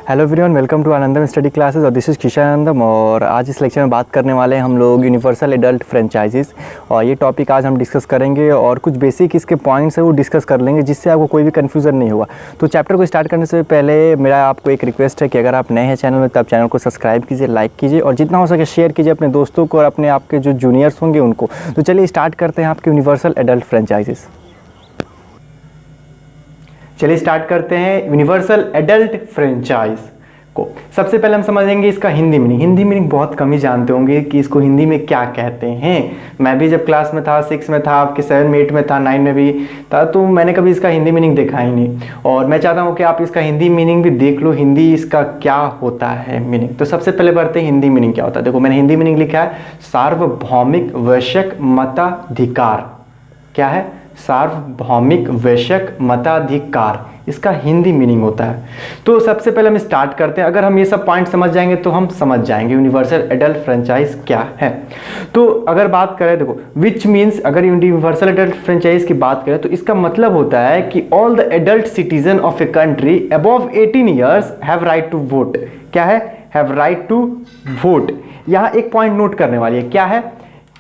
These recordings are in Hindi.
Hello everyone, welcome to Anandam study classes और दिस इज़ किशन आनंदम। और आज इस लेक्चर में बात करने वाले हैं हम लोग यूनिवर्सल एडल्ट फ्रेंचाइजीज़, और ये टॉपिक आज हम डिस्कस करेंगे और कुछ बेसिक इसके पॉइंट्स है वो डिस्कस कर लेंगे जिससे आपको कोई भी कन्फ्यूज़न नहीं होगा। तो चैप्टर को स्टार्ट करने से पहले मेरा आपको एक रिक्वेस्ट है कि अगर आप नए हैं चैनल में तो आप चैनल को सब्सक्राइब कीजिए, लाइक कीजिए और जितना हो सके शेयर कीजिए अपने दोस्तों को और अपने आपके जो जूनियर्स होंगे उनको। तो चलिए स्टार्ट करते हैं आपके यूनिवर्सल एडल्ट फ्रेंचाइजीज़। चलिए स्टार्ट करते हैं यूनिवर्सल एडल्ट फ्रेंचाइज को। सबसे पहले हम समझेंगे इसका हिंदी मीनिंग। हिंदी मीनिंग बहुत कम ही जानते होंगे कि इसको हिंदी में क्या कहते हैं। मैं भी जब क्लास में था, 6 में था, आपके 7 में 8 में था, 9 में भी था, तो मैंने कभी इसका हिंदी मीनिंग देखा ही नहीं। और मैं चाहता हूँ कि आप इसका हिंदी मीनिंग भी देख लो, हिंदी इसका क्या होता है मीनिंग। तो सबसे पहले बढ़ते हैं हिंदी मीनिंग क्या होता है। देखो मैंने हिंदी मीनिंग लिखा है सार्वभौमिक वैश्विक मताधिकार। क्या है? सार्वभौमिक वैश्विक मताधिकार, इसका हिंदी मीनिंग होता है। तो सबसे पहले हम स्टार्ट करते हैं। अगर हम ये सब पॉइंट समझ जाएंगे तो हम समझ जाएंगे यूनिवर्सल एडल्ट फ्रेंचाइज क्या है। तो अगर बात करें, देखो विच मीन्स, अगर यूनिवर्सल एडल्ट फ्रेंचाइज की बात करें तो इसका मतलब होता है कि all the adult citizen of a country above 18 years have right to vote. क्या है? Have right to vote. यहाँ एक पॉइंट नोट करने वाली है। क्या है?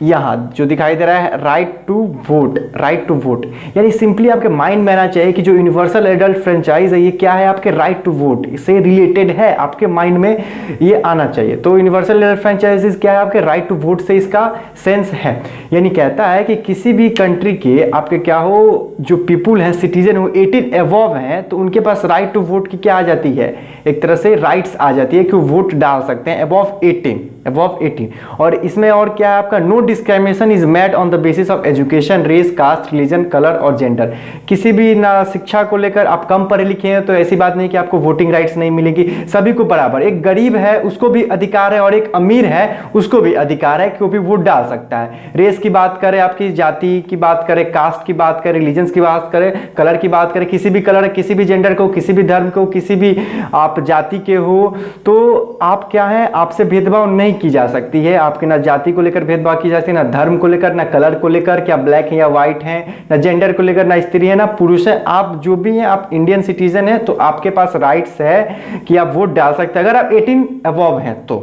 यहाँ जो दिखाई दे रहा है right to vote, right to vote. यानी सिंपली आपके माइंड में आना चाहिए कि जो यूनिवर्सल एडल्ट फ्रेंचाइज है ये क्या है? आपके राइट टू वोट से रिलेटेड है, आपके माइंड में ये आना चाहिए। तो यूनिवर्सल एडल्ट फ्रेंचाइज क्या है? आपके राइट टू वोट से इसका सेंस है। यानी कहता है कि किसी भी कंट्री के आपके क्या हो, जो पीपुल हैं, सिटीजन हो, 18 अबव हैं, तो उनके पास राइट टू वोट की क्या आ जाती है? एक तरह से राइट्स आ जाती है कि वो वोट डाल सकते हैं अबव 18। और इसमें और क्या है आपका? No discrimination is made on the basis of education, race, caste, religion, colour और जेंडर। किसी भी ना शिक्षा को लेकर आप कम पढ़े लिखे हैं तो ऐसी बात नहीं कि आपको वोटिंग राइट्स नहीं मिलेगी। सभी को बराबर, एक गरीब है उसको भी अधिकार है और एक अमीर है उसको भी अधिकार है कि वो भी वोट डाल सकता है। रेस की बात करें, आपकी जाति की बात करें, कास्ट की बात करें, रिलीजन की बात करें, कलर की बात करें, किसी भी कलर, किसी भी जेंडर को, किसी भी धर्म को, किसी भी आप जाति के हो, तो आप क्या है, आपसे भेदभाव नहीं की जा सकती है। आपके ना जाति को लेकर भेदभाव की जाती है, ना धर्म को लेकर, ना कलर को लेकर, क्या ब्लैक है या व्हाइट है, ना जेंडर को लेकर, ना स्त्री है ना पुरुष है। आप जो भी हैं, आप इंडियन सिटीजन हैं तो आपके पास राइट्स है कि आप वोट डाल सकते हैं। अगर आप 18 अबव हैं तो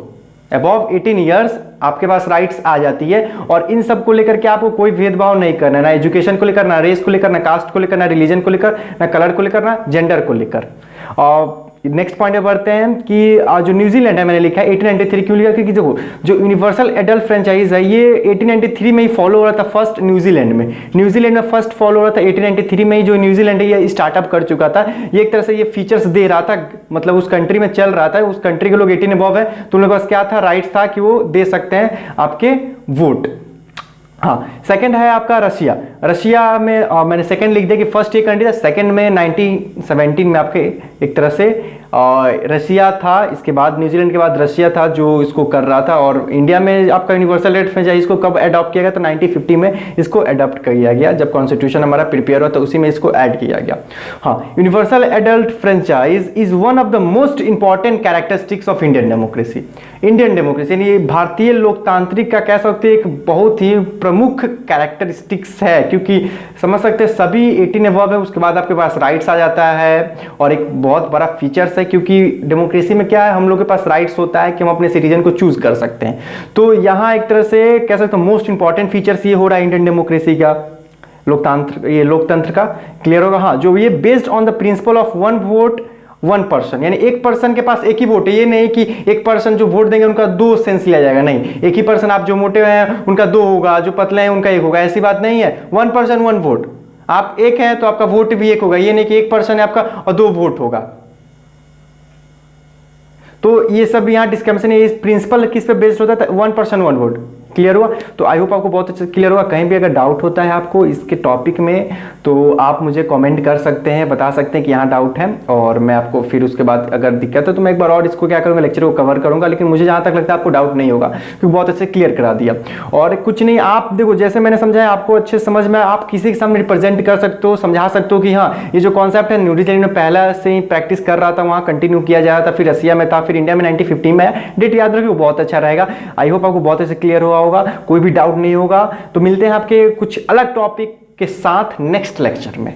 अबव 18 ईयर्स आपके पास राइट्स आ जाती है। और इन सब को लेकर के आपको कोई भेदभाव नहीं करना, ना एजुकेशन को लेकर, ना रेस को लेकर, ना कास्ट को लेकर, ना रिलीजन को लेकर, ना कलर को लेकर, ना जेंडर को लेकर। और नेक्स्ट पॉइंट पे बढ़ते हैं कि जो न्यूजीलैंड है, मैंने लिखा है 1893 क्यों लिखा? क्योंकि देखो जो यूनिवर्सल एडल्ट फ्रेंचाइज है ये 1893 में ही फॉलो हो रहा था फर्स्ट न्यूजीलैंड में फर्स्ट फॉलो हो रहा था 1893 में ही। जो न्यूजीलैंड है ये स्टार्टअप कर चुका था। ये एक तरह से ये फीचर्स दे रहा था, मतलब उस कंट्री में चल रहा था, उस कंट्री के लोग 18 अबव है तो उनके पास क्या था? राइट्स था कि वो दे सकते हैं आपके वोट। हाँ, सेकंड है आपका रशिया। रशिया में मैंने सेकंड लिख दिया कि फर्स्ट ये कंट्री था, सेकंड में 1917 में आपके एक तरह से रशिया था। इसके बाद न्यूजीलैंड के बाद रशिया था जो इसको कर रहा था। और इंडिया में आपका यूनिवर्सल एडल्ट फ्रेंचाइज इसको कब अडॉप्ट किया गया? तो 1950 में इसको अडॉप्ट किया गया, जब कॉन्स्टिट्यूशन हमारा प्रिपेयर हुआ तो उसी में इसको ऐड किया गया। हाँ, universal adult franchise is one of the most important characteristics of Indian democracy. Indian democracy यानी भारतीय लोकतांत्रिक का कह सकते हैं एक बहुत ही प्रमुख कैरेक्टरिस्टिक्स है, क्योंकि समझ सकते हैं सभी 18 अबव है, उसके बाद आपके पास राइट्स आ जाता है। और एक बहुत बड़ा फीचर्स है क्योंकि डेमोक्रेसी में क्या है, हम लोग के पास राइट्स होता है कि हम अपने सिटीजन को चूज कर सकते हैं। तो यहाँ एक तरह से कह सकते हैं मोस्ट इंपॉर्टेंट फीचर्स ये हो रहा है इंडियन डेमोक्रेसी का, लोकतंत्र का। क्लियर होगा? हाँ, जो ये based on the principle of one vote one person, यानी एक पर्सन के पास एक ही वोट है। ये नहीं कि एक पर्सन जो वोट देंगे उनका 2 सेंस लिया जाएगा, नहीं। एक ही पर्सन, आप जो मोटे हैं उनका 2 होगा, जो पतले हैं उनका 1 होगा, ऐसी बात नहीं है। वन पर्सन वन वोट, आप एक हैं तो आपका वोट भी 1 होगा। ये नहीं कि एक पर्सन है आपका और 2 वोट होगा। तो ये सब यहाँ डिस्क्रिमिनेशन है। प्रिंसिपल किस पे बेस्ड होता है? One person one vote. Clear हुआ? तो आई होप आपको बहुत अच्छा क्लियर हुआ। कहीं भी अगर डाउट होता है आपको इसके टॉपिक में तो आप मुझे कमेंट कर सकते हैं, बता सकते हैं कि यहाँ डाउट है, और मैं आपको फिर उसके बाद अगर दिक्कत है तो मैं एक बार और इसको क्या करूँगा, लेक्चर को कवर करूँगा। लेकिन मुझे जहाँ तक लगता है आपको डाउट नहीं होगा क्योंकि बहुत अच्छे क्लियर करा दिया। और कुछ नहीं, आप देखो जैसे मैंने समझाया आपको अच्छे समझ में, आप किसी के सामने रिप्रेजेंट कर सकते हो, समझा सकते हो कि हाँ ये जो कॉन्सेप्ट है न्यूजीलैंड में पहले से ही प्रैक्टिस कर रहा था, वहाँ कंटिन्यू किया जा रहा था, फिर रशिया में था, फिर इंडिया में 1950 में। डेट याद रखिए, बहुत अच्छा रहेगा। आई होप आपको बहुत अच्छे क्लियर हुआ होगा, कोई भी डाउट नहीं होगा। तो मिलते हैं आपके कुछ अलग टॉपिक के साथ नेक्स्ट लेक्चर में।